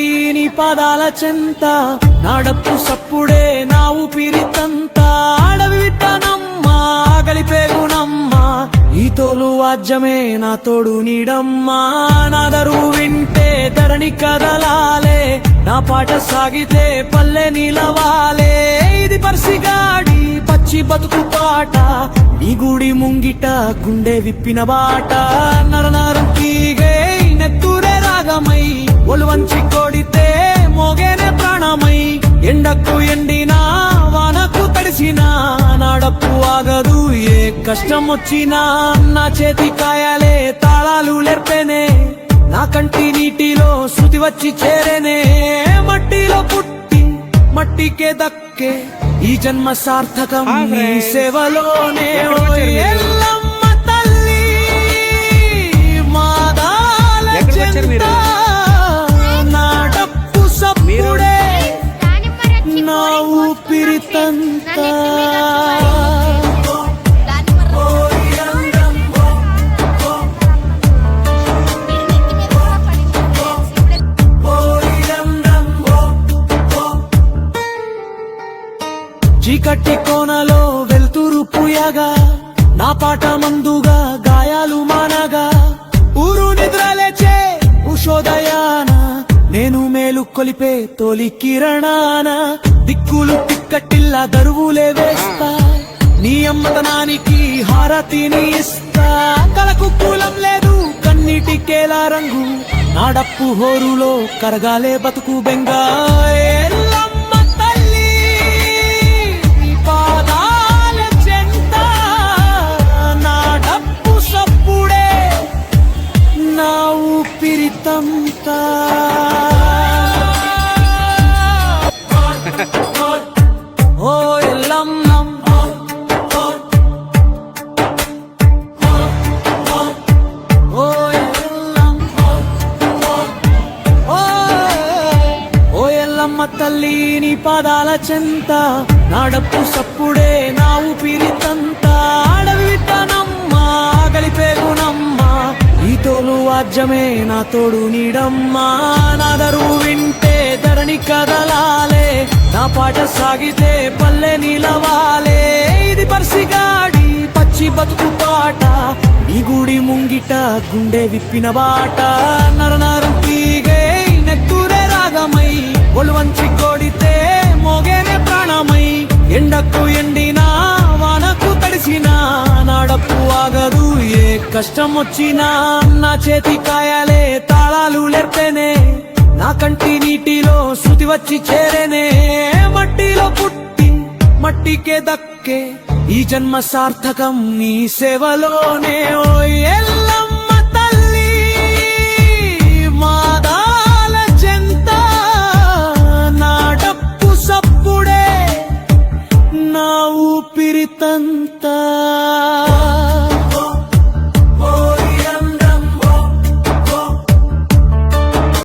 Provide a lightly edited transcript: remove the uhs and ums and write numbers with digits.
తల్లి నీ పాదాల చెంత, నాడప్పు సప్పుడే నా ఊపిరితంత. అడవి విట్టనమ్మా గలిపేగునమ్మా, ఈ తోలు వాద్యమే నా తోడు నీడమ్మా. నాదరు వింటే ధరణి కదలాలే, నా పాట సాగితే పల్లె నిలవాలే. ఇది పర్సిగాడి పచ్చి బతుకు పాట, ఈ గుడి ముంగిట గుండె విప్పిన బాట. నరనరం తీగే నెత్తురే రాగమై, ఒలు వంచి కొడితే మోగేనే ప్రాణమై. ఎండకు ఎండినా వానకు తడిసినా, నాడప్పు ఆగదు ఏ కష్టం వచ్చినా. నా చేతి కాయాలే తాళాలు లేర్పేనే, నా కంటి నీటిలో శృతి వచ్చి చేరేనే. మట్టిలో పుట్టి మట్టికే దక్కే ఈ జన్మ సార్థకం నీ సేవలోనే. ఎల్లమ్మ తల్లి మాదాల చెంత, నాడప్పు సప్పుడే నా ఊపిరితంత. చీకటి కోనలో వెళ్తురు పూయగా, నా పాట మందుగా గాయాలు మానగా. ఊరు నిద్రలేచే ఉషోదయాన, నేను మేలు కొలిపే తొలి కిరణాన. దిక్కులు తిక్కటిల్లా దరువులే వేస్తా, నీ అమ్మతనానికి హారతిని ఇస్తా. కలకు కూలం లేదు కన్నీటికేలా రంగు, నాడప్పు హోరులో కరగాలే బతుకు బెంగా. ఓ ఎల్లమ్మ, ఓ ఎల్లమ్మ తల్లి నీ పాదాల చెంత, నాడప్పు సప్పుడే నా ఊపిరితంత. అడవి విట్టనమ్మా గలిపేగునమ్మా, ఈ తోలు వాద్యమే నా తోడు నీడమ్మా. నాదరు వింటే ధరణి కదలాలే, నా పాట సాగితే పల్లె నిలవాలే. ఇది పర్సిగాడి పచ్చి బతుకు పాట, ఈ గుడి ముంగిట గుండె విప్పిన బాట. నరనరం తీగే నెత్తురే రాగమై, ఒలు వంచి కొడితే మోగేనే ప్రాణమై. ఎండకు ఎండినా వానకు తడిసినా, నాడప్పు ఆగదు ఏ కష్టం వచ్చినా. నా చేతి కాయాలే తాళాలు లేర్పేనే, నా కంటి నీటిలో శృతి వచ్చి చేరేనే. మట్టిలో పుట్టి మట్టికే దక్కే ఈ జన్మ సార్థకం నీ సేవలోనే. ఓ ఎల్లమ్మ తల్లి మాదాల చెంత, నాడప్పు సప్పుడే నా ఊపిరితంత.